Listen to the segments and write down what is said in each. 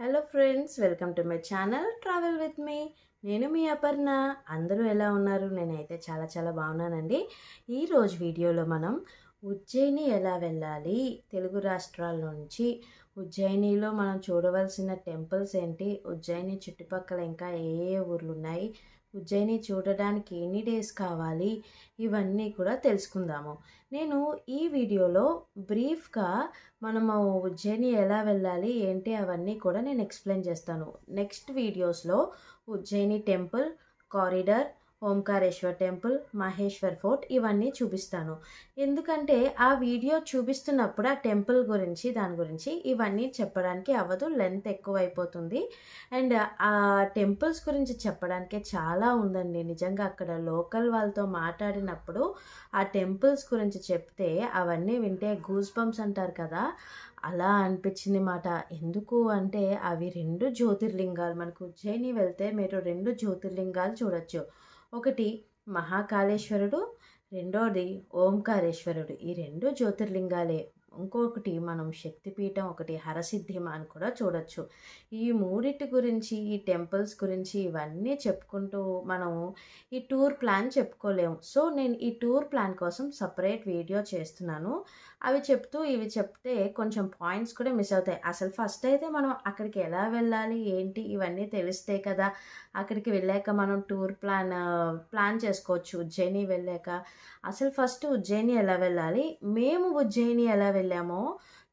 Hello friends, welcome to my channel travel with me. నేను మీ అపర్ణ. అందరూ ఎలా ఉన్నారు? నేనైతే చాలా చాలా బాగున్నానండి. ఈరోజు వీడియోలో మనం ఉజ్జయిని ఎలా వెళ్ళాలి, తెలుగు రాష్ట్రాల నుంచి ఉజ్జయినిలో మనం చూడవలసిన టెంపుల్స్ ఏంటి, ఉజ్జయిని చుట్టుపక్కల ఇంకా ఏ ఏ ఊర్లు ఉన్నాయి, ఉజ్జయిని చూడడానికి ఎన్ని డేస్ కావాలి, ఇవన్నీ కూడా తెలుసుకుందాము. నేను ఈ వీడియోలో బ్రీఫ్గా మనము ఉజ్జయిని ఎలా వెళ్ళాలి ఏంటి అవన్నీ కూడా నేను ఎక్స్ప్లెయిన్ చేస్తాను. నెక్స్ట్ వీడియోస్లో Ujjain temple, corridor, Omkareshwar temple, Maheshwar fort ఇవన్నీ చూపిస్తాను. ఎందుకంటే ఆ వీడియో చూపిస్తున్నప్పుడు ఆ టెంపుల్ గురించి దాని గురించి ఇవన్నీ చెప్పడానికి అవ్వదు, లెంత్ ఎక్కువైపోతుంది. అండ్ ఆ టెంపుల్స్ గురించి చెప్పడానికే చాలా ఉందండి. నిజంగా అక్కడ లోకల్ వాళ్ళతో మాట్లాడినప్పుడు ఆ టెంపుల్స్ గురించి చెప్తే అవన్నీ వింటే గూస్ బంప్స్ అంటారు కదా, అలా అనిపించింది మాట. ఎందుకు అంటే అవి రెండు జ్యోతిర్లింగాలు. మనకు ఉజ్జయిని వెళ్తే మీరు రెండు జ్యోతిర్లింగాలు చూడొచ్చు. ఒకటి మహాకాళేశ్వరుడు, రెండోది ఓంకారేశ్వరుడు. ఈ రెండు జ్యోతిర్లింగాలే. ఇంకొకటి మనం శక్తిపీఠం, ఒకటి హరసిద్ధిమ అని కూడా చూడొచ్చు. ఈ మూడిటి గురించి, ఈ టెంపుల్స్ గురించి ఇవన్నీ చెప్పుకుంటూ మనం ఈ టూర్ ప్లాన్ చెప్పుకోలేము. సో నేను ఈ టూర్ ప్లాన్ కోసం సపరేట్ వీడియో చేస్తున్నాను. అవి చెప్తూ ఇవి చెప్తే కొంచెం పాయింట్స్ కూడా మిస్ అవుతాయి. అసలు ఫస్ట్ అయితే మనం అక్కడికి ఎలా వెళ్ళాలి ఏంటి ఇవన్నీ తెలిస్తే కదా అక్కడికి వెళ్ళాక మనం టూర్ ప్లాన్ చేసుకోవచ్చు. ఉజ్జయిని వెళ్ళాక అసలు ఫస్ట్ ఉజ్జయిని ఎలా వెళ్ళాలి, మేము ఉజ్జయిని ఎలా వెళ్ళామో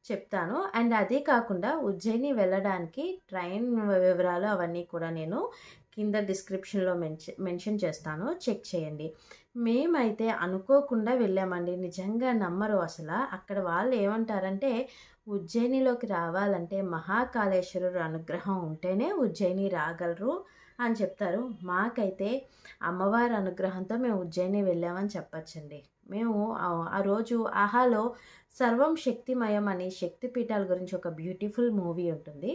చెప్తాను. అండ్ అదే కాకుండా ఉజ్జయిని వెళ్ళడానికి ట్రైన్ వివరాలు అవన్నీ కూడా నేను కింద డిస్క్రిప్షన్లో మెన్షన్ చేస్తాను, చెక్ చేయండి. మేమైతే అనుకోకుండా వెళ్ళామండి. నిజంగా నమ్మరు అసలు. అక్కడ వాళ్ళు ఏమంటారంటే ఉజ్జయినిలోకి రావాలంటే మహాకాళేశ్వరుడు అనుగ్రహం ఉంటేనే ఉజ్జయిని రాగలరు అని చెప్తారు. మాకైతే అమ్మవారి అనుగ్రహంతో మేము ఉజ్జయిని వెళ్ళామని చెప్పచ్చండి. మేము ఆ రోజు ఆహాలో సర్వం శక్తిమయం అని శక్తిపీఠాల గురించి ఒక బ్యూటిఫుల్ మూవీ ఉంటుంది.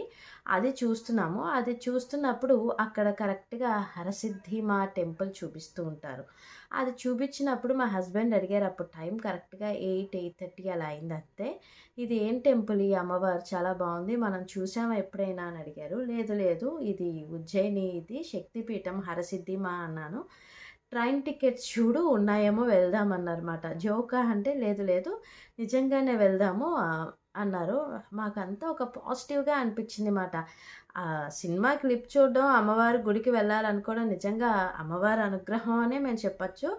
అది చూస్తున్నాము. అది చూస్తున్నప్పుడు అక్కడ కరెక్ట్గా హరసిద్ధి మా టెంపుల్ చూపిస్తూ ఉంటారు. అది చూపించినప్పుడు మా హస్బెండ్ అడిగారు. అప్పుడు టైం కరెక్ట్గా 8:30 అలా అయింది అంతే. ఇది ఏం టెంపుల్, ఈ అమ్మవారు చాలా బాగుంది, మనం చూసామా ఎప్పుడైనా అని అడిగారు. లేదు లేదు, ఇది ఉజ్జయిని, ఇది శక్తిపీఠం హరసిద్ధిమా అన్నాను. ట్రైన్ టికెట్స్ చూడు ఉన్నాయేమో వెళ్దామన్నారన్నమాట. జోకా అంటే లేదు లేదు నిజంగానే వెళ్దాము అన్నారు. మాకంతా ఒక పాజిటివ్గా అనిపించింది మాట. ఆ సినిమా క్లిప్ చూడడం, అమ్మవారి గుడికి వెళ్ళాలనుకోవడం నిజంగా అమ్మవారి అనుగ్రహం అనే మేము చెప్పచ్చు.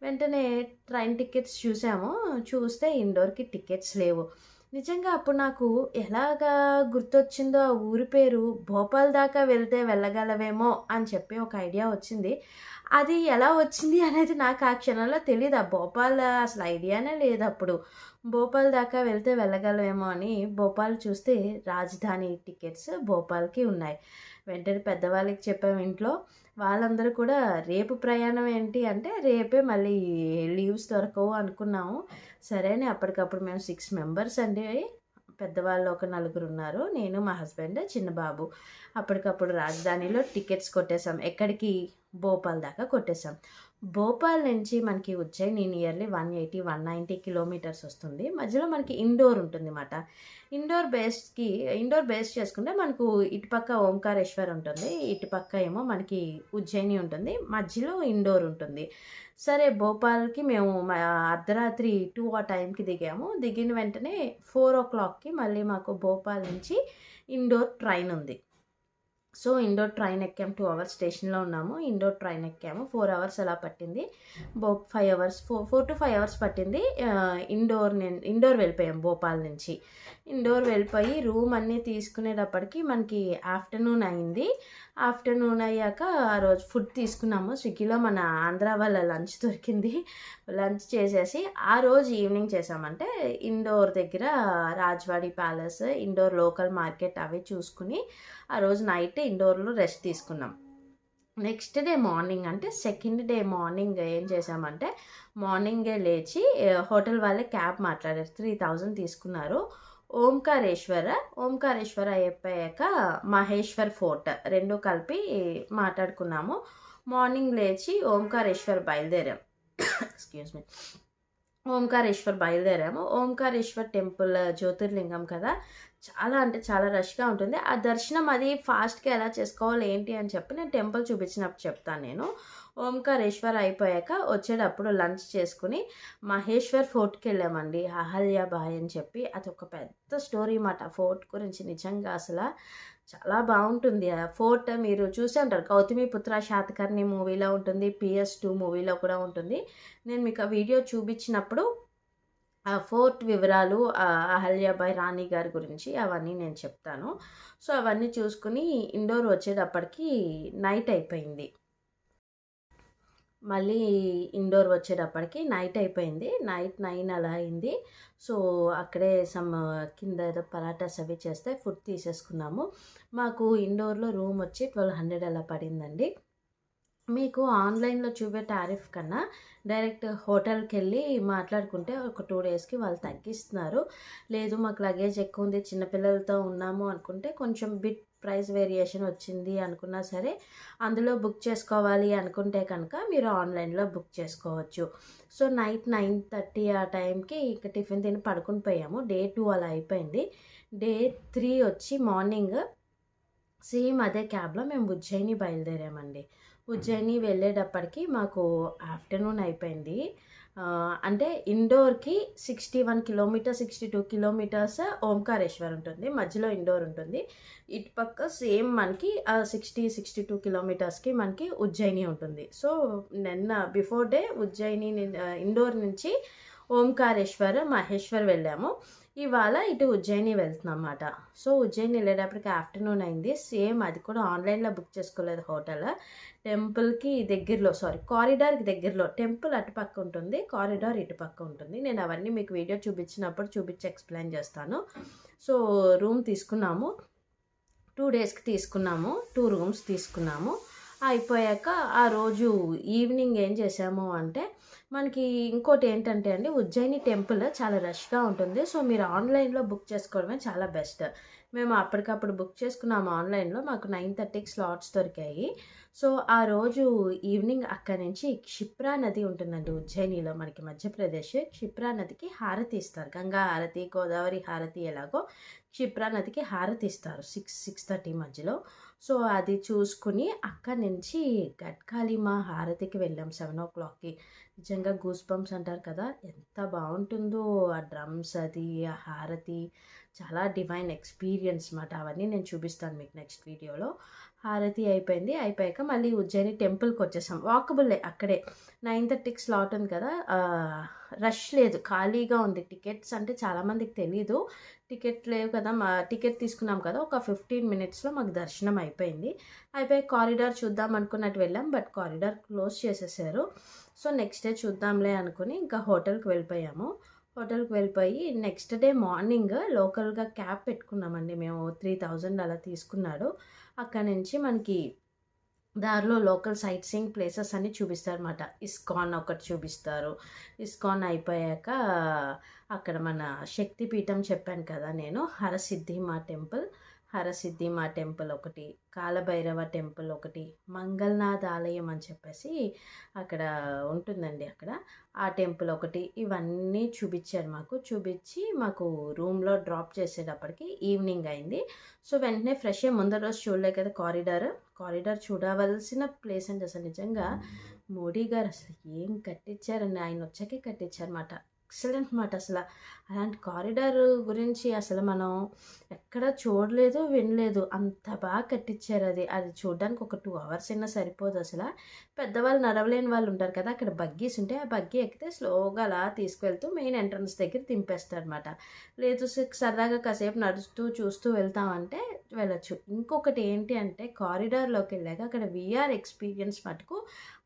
వెంటనే ట్రైన్ టికెట్స్ చూసాము. చూస్తే ఇండోర్కి టికెట్స్ లేవు. నిజంగా అప్పుడు నాకు ఎలాగా గుర్తొచ్చిందో ఆ ఊరి పేరు, భోపాల్ దాకా వెళ్తే వెళ్ళగలవేమో అని చెప్పి ఒక ఐడియా వచ్చింది. అది ఎలా వచ్చింది అనేది నాకు ఆ క్షణంలో తెలియదు. ఆ భోపాల్ అసలు ఐడియానే లేదు అప్పుడు. భోపాల్ దాకా వెళ్తే వెళ్ళగలవేమో అని భోపాల్ చూస్తే రాజధాని టికెట్స్ భోపాల్కి ఉన్నాయి. వెంటనే పెద్దవాళ్ళకి చెప్పాము ఇంట్లో. వాళ్ళందరూ కూడా రేపు ప్రయాణం ఏంటి అంటే రేపే మళ్ళీ లీవ్స్ దొరకవు అనుకున్నాము. సరే అని అప్పటికప్పుడు మేము 6 మెంబర్స్ అండి. పెద్దవాళ్ళు ఒక 4 ఉన్నారు, నేను మా హస్బెండ్ చిన్న బాబు. అప్పటికప్పుడు రాజధానిలో టికెట్స్ కొట్టేసాం. ఎక్కడికి? భోపాల్ దాకా కొట్టేసాం. భోపాల్ నుంచి మనకి ఉజ్జయిని నియర్లీ 180-190 కిలోమీటర్స్ వస్తుంది. మధ్యలో మనకి ఇండోర్ ఉంటుంది అన్నమాట. ఇండోర్ బేస్ చేసుకుంటే మనకు ఇటుపక్క ఓంకారేశ్వర్ ఉంటుంది, ఇటుపక్క ఏమో మనకి ఉజ్జయిని ఉంటుంది, మధ్యలో ఇండోర్ ఉంటుంది. సరే భోపాల్కి మేము అర్ధరాత్రి 2 ఆ టైంకి దిగాము. దిగిన వెంటనే 4 o'clockకి మళ్ళీ మాకు భోపాల్ నుంచి ఇండోర్ ట్రైన్ ఉంది. సో ఇండోర్ ట్రైన్ ఎక్కాము. 2 hours స్టేషన్లో ఉన్నాము. ఇండోర్ ట్రైన్ ఎక్కాము. 4 hours అలా పట్టింది. 5 hours 4 to 5 hours పట్టింది. ఇండోర్ వెళ్ళిపోయాం భోపాల్ నుంచి. ఇండోర్ వెళ్ళిపోయి రూమ్ అన్నీ తీసుకునేటప్పటికి మనకి ఆఫ్టర్నూన్ అయింది. ఆఫ్టర్నూన్ అయ్యాక ఆ రోజు ఫుడ్ తీసుకున్నాము. స్విగ్గీలో మన ఆంధ్ర వాళ్ళ లంచ్ దొరికింది. లంచ్ చేసేసి ఆ రోజు ఈవినింగ్ చేసామంటే ఇండోర్ దగ్గర Rajwada palace, Indore local market అవి చూసుకుని ఆ రోజు నైట్ ఇండోర్లో రెస్ట్ తీసుకున్నాం. నెక్స్ట్ డే మార్నింగ్ అంటే సెకండ్ డే మార్నింగ్ ఏం చేసామంటే మార్నింగే లేచి హోటల్ వాళ్ళే క్యాబ్ మాట్లాడారు. 3,000 తీసుకున్నారు. ఓంకారేశ్వర అయిపోయాక మహేశ్వర్ ఫోర్ట్ రెండు కలిపి మాట్లాడుకున్నాము. మార్నింగ్ లేచి ఓంకారేశ్వర్ బయలుదేరాం. Excuse me. ఓంకారేశ్వర్ బయలుదేరాము. ఓంకారేశ్వర్ టెంపుల్ జ్యోతిర్లింగం కదా! చాలా అంటే చాలా రష్‌గా ఉంటుంది. ఆ దర్శనం అది ఫాస్ట్‌గా ఎలా చేసుకోవాలి ఏంటి అని చెప్పి నేను టెంపుల్ చూపించినప్పుడు చెప్తాను నేను. ఓంకారేశ్వర్ అయిపోయాక వచ్చేటప్పుడు లంచ్ చేసుకొని మహేశ్వర్ ఫోర్ట్‌కెళ్ళామండి. అహల్యాబాయి అని చెప్పి అదొక పెద్ద స్టోరీ మాట. ఫోర్ట్ గురించి నిజంగా చాలా బావుంటుంది. ఆ ఫోర్ట్ మీరు చూసే ఉంటారు. 'గౌతమిపుత్ర శాతకర్ణి' మూవీలో ఉంటుంది. 'PS2' మూవీలో కూడా ఉంటుంది. నేను మీకు ఆ వీడియో చూపించినప్పుడు ఆ ఫోర్ట్ వివరాలు, అహల్యాబాయి రాణి గారి గురించి అవన్నీ నేను చెప్తాను. సో, అవన్నీ చూసుకొని ఇండోర్ వచ్చేటప్పటికి నైట్ అయిపోయింది. మళ్ళీ ఇండోర్ వచ్చేటప్పటికి నైట్ అయిపోయింది. నైట్ 9 అలా అయింది. సో, అక్కడే కింద ఏదో పరాటాస్ అవి చేస్తే ఫుడ్ తీసేసుకున్నాము. మాకు ఇండోర్‌లో రూమ్ వచ్చి 1200 అలా పడిందండి. మీకు ఆన్‌లైన్‌లో చూపే టారిఫ్ కన్నా డైరెక్ట్ హోటల్‌కెళ్ళి మాట్లాడుకుంటే ఒక 2 డేస్‌కి వాళ్ళు తగ్గిస్తున్నారు. లేదు మాకు లగేజ్ ఎక్కువుంది, చిన్న పిల్లలతో ఉన్నాము అనుకుంటే కొంచెం ప్రైస్ వేరియేషన్ వచ్చింది అనుకున్నా సరే, అందులో బుక్ చేసుకోవాలి అనుకుంటే కనుక మీరు ఆన్‌లైన్‌లో బుక్ చేసుకోవచ్చు. సో, నైట్ 9:30 ఆ టైంకి ఇక టిఫిన్ తిని పడుకొని పోయాము. డే 2 అలా అయిపోయింది. డే 3 వచ్చి మార్నింగ్ సేమ్ అదే క్యాబ్‌లో మేము ఉజ్జయిని బయలుదేరామండి. ఉజ్జయిని వెళ్ళేటప్పటికి మాకు ఆఫ్టర్‌నూన్ అయిపోయింది. అంటే ఇండోర్‌కి 61 కిలోమీటర్స్, 62 కిలోమీటర్స్ ఓంకారేశ్వర్ ఉంటుంది. మధ్యలో ఇండోర్ ఉంటుంది. ఇటుపక్క సేమ్ మనకి 62 కిలోమీటర్స్‌కి మనకి ఉజ్జయిని ఉంటుంది. సో, నిన్న బిఫోర్ డే ఇండోర్ నుంచి ఓంకారేశ్వర్, మహేశ్వర్ వెళ్ళాము. ఇవాళ ఇటు ఉజ్జయిని వెళ్తున్నామన్నమాట. సో, ఉజ్జయిని వెళ్ళేటప్పటికి ఆఫ్టర్‌నూన్ అయింది. సేమ్ అది కూడా ఆన్‌లైన్‌లో బుక్ చేసుకోలేదు హోటల్. టెంపుల్‌కి దగ్గరలో కారిడార్‌కి దగ్గరలో టెంపుల్ అటుపక్క ఉంటుంది. కారిడార్ ఇటుపక్క ఉంటుంది. నేను అవన్నీ మీకు వీడియో చూపించినప్పుడు చూపించి ఎక్స్‌ప్లెయిన్ చేస్తాను. సో, రూమ్ తీసుకున్నాము. 2 డేస్‌కి తీసుకున్నాము. 2 రూమ్స్ తీసుకున్నాము. అయిపోయాక ఆ రోజు ఈవినింగ్ ఏం చేసాము అంటే, మనకి ఇంకోటి ఏంటంటే అండి, ఉజ్జయిని టెంపుల్ చాలా రష్‌గా ఉంటుంది. సో, మీరు ఆన్‌లైన్‌లో బుక్ చేసుకోవడమే చాలా బెస్ట్. మేము అప్పటికప్పుడు బుక్ చేసుకున్నాము ఆన్‌లైన్‌లో. మాకు 9:30కి స్లాట్స్ దొరికాయి. సో, ఆ రోజు ఈవినింగ్ అక్కడి నుంచి క్షిప్రా నది ఉంటుందండి ఉజ్జయినిలో మనకి మధ్యప్రదేశ్. క్షిప్రా నదికి హారతి ఇస్తారు. గంగా హారతి, గోదావరి హారతి ఎలాగో క్షిప్రా నదికి హారతి ఇస్తారు 6:30 మధ్యలో. సో, అది చూసుకుని అక్కడి నుంచి గట్కాలిమా హారతికి వెళ్ళాం 7:00కి. నిజంగా గూస్ బంప్స్ అంటారు కదా! ఎంత బావుంటుందో ఆ డ్రమ్స్ అది, ఆ హారతి చాలా డివైన్ ఎక్స్‌పీరియన్స్ మాట. అవన్నీ నేను చూపిస్తాను మీకు నెక్స్ట్ వీడియోలో. హారతి అయిపోయింది. అయిపోయాక మళ్ళీ ఉజ్జయిని టెంపుల్‌కొచ్చేసాం. వాకబుల్లే అక్కడే. 9:30కి స్లాట్ ఉంది కదా! రష్ లేదు. ఖాళీగా ఉంది. టికెట్స్ అంటే చాలామందికి తెలీదు. టికెట్ లేవు కదా! టికెట్ తీసుకున్నాం కదా! ఒక 15 మినిట్స్‌లో మాకు దర్శనం అయిపోయింది. అయిపోయి కారిడార్ చూద్దాం అనుకున్నట్టు వెళ్ళాం. బట్ కారిడార్ క్లోజ్ చేసేసారు. సో, నెక్స్ట్ డే చూద్దాంలే అనుకుని ఇంకా హోటల్‌కి వెళ్ళిపోయాము. హోటల్‌కి వెళ్ళిపోయి నెక్స్ట్ డే మార్నింగ్ లోకల్‌గా క్యాబ్ పెట్టుకున్నామండి మేము. 3000 అలా తీసుకున్నాడు. అక్కడి నుంచి మనకి దారిలో లోకల్ సైట్ సీయింగ్ ప్లేసెస్ అన్నీ చూపిస్తారన్నమాట. ఇస్కాన్ ఒకటి చూపిస్తారు. ఇస్కాన్ అయిపోయాక అక్కడ మన శక్తిపీఠం చెప్పాను కదా నేను, హరసిద్ధిమా టెంపుల్ ఒకటి, కాలభైరవ టెంపుల్ ఒకటి, మంగళనాథ్ ఆలయం అని చెప్పేసి అక్కడ ఉంటుందండి అక్కడ. ఆ టెంపుల్ ఒకటి, ఇవన్నీ చూపించారు మాకు. చూపించి మాకు రూమ్‌లో డ్రాప్ చేసేటప్పటికి ఈవినింగ్ అయింది. సో, వెంటనే ఫ్రెష్ అయ్యి ముందర రోజు చూడలే కదా కారిడార్ చూడవలసిన ప్లేస్ అండి అసలు నిజంగా. మోడీ గారు అసలు ఏం కట్టించారండి. ఆయన వచ్చాకే కట్టించారన్నమాట. ఎక్సలెంట్ మాట అసల. అలాంటి కారిడార్ గురించి అసలు మనం ఎక్కడ చూడలేదు, వినలేదు. అంత బాగా కట్టించారు అది. అది చూడడానికి ఒక 2 అవర్స్ అయినా సరిపోదు అసల. పెద్దవాళ్ళు నడవలేని వాళ్ళు ఉంటారు కదా! అక్కడ బగ్గీస్ ఉంటాయి. ఆ బగ్గీ ఎక్కితే స్లోగా అలా తీసుకెళ్తూ మెయిన్ ఎంట్రన్స్ దగ్గర దింపేస్తారనమాట. లేదు సరదాగా కాసేపు నడుస్తూ చూస్తూ వెళ్తామంటే వెళ్ళొచ్చు. ఇంకొకటి ఏంటి అంటే కారిడార్‌లోకి వెళ్ళాక అక్కడ వీఆర్ ఎక్స్‌పీరియన్స్ మటుకు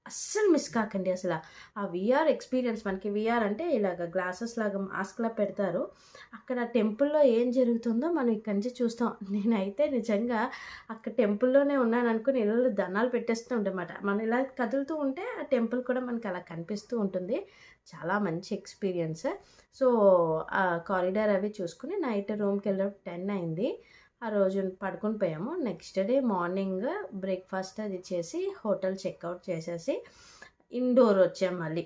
అస్సలు మిస్ కాకండి అసల. ఆ వీఆర్ ఎక్స్‌పీరియన్స్ మనకి వీఆర్ అంటే ఇలాగ గ్లాసెస్ లాగా మాస్క్‌లా పెడతారు. అక్కడ టెంపుల్‌లో ఏం జరుగుతుందో మనం ఇక్కడి నుంచి చూస్తాం. నేనైతే నిజంగా అక్కడ టెంపుల్‌లోనే ఉన్నాననుకుని ఇళ్ళలో దండాలు పెట్టేస్తూ ఉంటానమాట. మనం ఇలా కదులుతూ ఉంటే ఆ టెంపుల్ కూడా మనకి అలా కనిపిస్తూ ఉంటుంది. చాలా మంచి ఎక్స్‌పీరియన్స్. సో, ఆ కారిడార్ అవి చూసుకొని నైట్ రూమ్‌కెళ్ళేటప్పుడు 10 అయింది. ఆ రోజు పడుకొని పోయాము. నెక్స్ట్ డే మార్నింగ్ బ్రేక్‌ఫాస్ట్ అది చేసి హోటల్ చెక్‌ఔట్ చేసేసి ఇండోర్ వచ్చాం మళ్ళీ.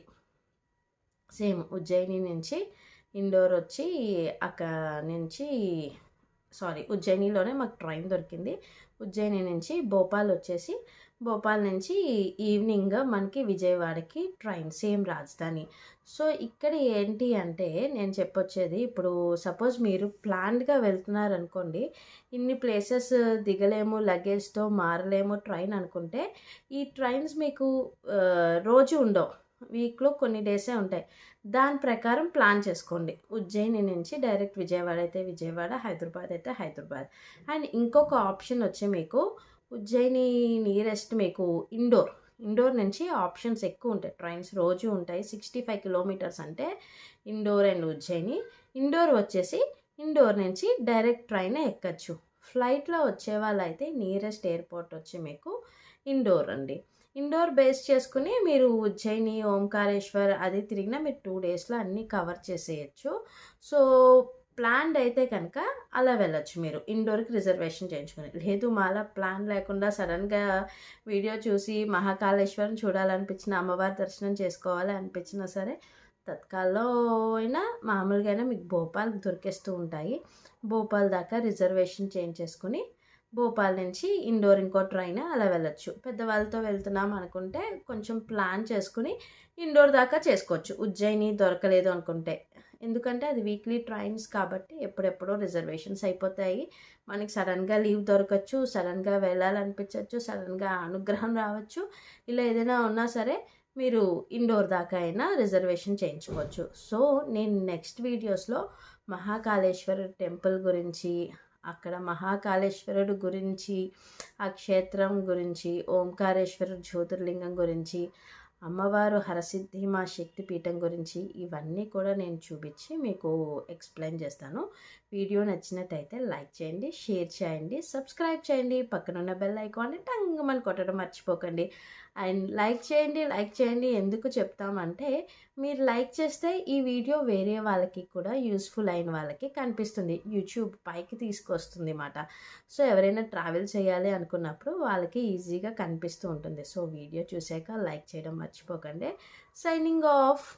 సేమ్ ఉజ్జయిని నుంచి ఇండోర్ వచ్చి అక్కడ నుంచి ఉజ్జయినిలోనే మాకు ట్రైన్ దొరికింది. ఉజ్జయిని నుంచి భోపాల్ వచ్చేసి భోపాల్ నుంచి ఈవినింగ్ మనకి విజయవాడకి ట్రైన్, సేమ్ రాజధాని. సో ఇక్కడ ఏంటి అంటే నేను చెప్పొచ్చేది, ఇప్పుడు సపోజ్ మీరు ప్లాన్డ్గా వెళ్తున్నారనుకోండి, ఇన్ని ప్లేసెస్ దిగలేము, లగేజ్తో మారలేము ట్రైన్ అనుకుంటే ఈ ట్రైన్స్ మీకు రోజు ఉండవు, వీక్లో కొన్ని డేసే ఉంటాయి. దాని ప్రకారం ప్లాన్ చేసుకోండి. ఉజ్జయిని నుంచి డైరెక్ట్ విజయవాడ అయితే విజయవాడ, హైదరాబాద్ అయితే హైదరాబాద్. అండ్ ఇంకొక ఆప్షన్ వచ్చి మీకు ఉజ్జయిని నియరెస్ట్ మీకు ఇండోర్ నుంచి ఆప్షన్స్ ఎక్కువ ఉంటాయి, ట్రైన్స్ రోజు ఉంటాయి. 65 కిలోమీటర్స్ అంటే ఇండోర్ అండ్ ఉజ్జయిని. ఇండోర్ వచ్చేసి ఇండోర్ నుంచి డైరెక్ట్ ట్రైన్ ఎక్కచ్చు. ఫ్లైట్లో వచ్చే వాళ్ళైతే నియరెస్ట్ ఎయిర్పోర్ట్ వచ్చి మీకు ఇండోర్ అండి. ఇండోర్ బేస్ చేసుకుని మీరు ఉజ్జయిని, ఓంకారేశ్వర్ అది తిరిగినా మీరు 2 డేస్లో అన్నీ కవర్ చేసేయచ్చు. సో ప్లాన్డ్ అయితే కనుక అలా వెళ్ళొచ్చు మీరు, ఇండోర్కి రిజర్వేషన్ చేయించుకొని. లేదు మాలా ప్లాన్ లేకుండా సడన్గా వీడియో చూసి మహాకాళేశ్వరం చూడాలనిపించిన, అమ్మవారి దర్శనం చేసుకోవాలి అనిపించినా సరే తత్కాల్లో అయినా మామూలుగా అయినా మీకు భోపాల్ దొరికేస్తూ ఉంటాయి. భోపాల్ దాకా రిజర్వేషన్ చేయించేసుకుని భోపాల్ నుంచి ఇండోర్ ఇంకో ట్రైన్ అలా వెళ్ళొచ్చు. పెద్దవాళ్ళతో వెళ్తున్నాం అనుకుంటే కొంచెం ప్లాన్ చేసుకుని ఇండోర్ దాకా చేసుకోవచ్చు, ఉజ్జయిని దొరకలేదు అనుకుంటే. ఎందుకంటే అది వీక్లీ ట్రైన్స్ కాబట్టి ఎప్పుడెప్పుడో రిజర్వేషన్స్ అయిపోతాయి. మనకి సడన్గా లీవ్ దొరకచ్చు, సడన్గా వెళ్ళాలనిపించవచ్చు, సడన్గా అనుగ్రహం రావచ్చు. ఇలా ఏదైనా ఉన్నా సరే మీరు ఇండోర్ దాకా అయినా రిజర్వేషన్ చేయించుకోవచ్చు. సో నేను నెక్స్ట్ వీడియోస్లో మహాకాళేశ్వర టెంపుల్ గురించి, అక్కడ మహాకాళేశ్వరుడు గురించి, ఆ క్షేత్రం గురించి, ఓంకారేశ్వర జ్యోతిర్లింగం గురించి, అమ్మవారు హరసిద్ధి మా శక్తిపీఠం గురించి ఇవన్నీ కూడా నేను చూపించి మీకు ఎక్స్ప్లెయిన్ చేస్తాను. వీడియో నచ్చినట్టయితే లైక్ చేయండి, షేర్ చేయండి, సబ్స్క్రైబ్ చేయండి, పక్కనున్న బెల్ ఐకాన్ని టంగమని కొట్టడం మర్చిపోకండి. అండ్ లైక్ చేయండి ఎందుకు చెప్తామంటే, మీరు లైక్ చేస్తే ఈ వీడియో వేరే వాళ్ళకి కూడా యూస్ఫుల్ అయిన వాళ్ళకి కనిపిస్తుంది, యూట్యూబ్ పైకి తీసుకొస్తుంది అన్నమాట. సో ఎవరైనా ట్రావెల్ చేయాలి అనుకున్నప్పుడు వాళ్ళకి ఈజీగా కనిపిస్తూ ఉంటుంది. సో వీడియో చూసాక లైక్ చేయడం మర్చిపోకండి. Signing off.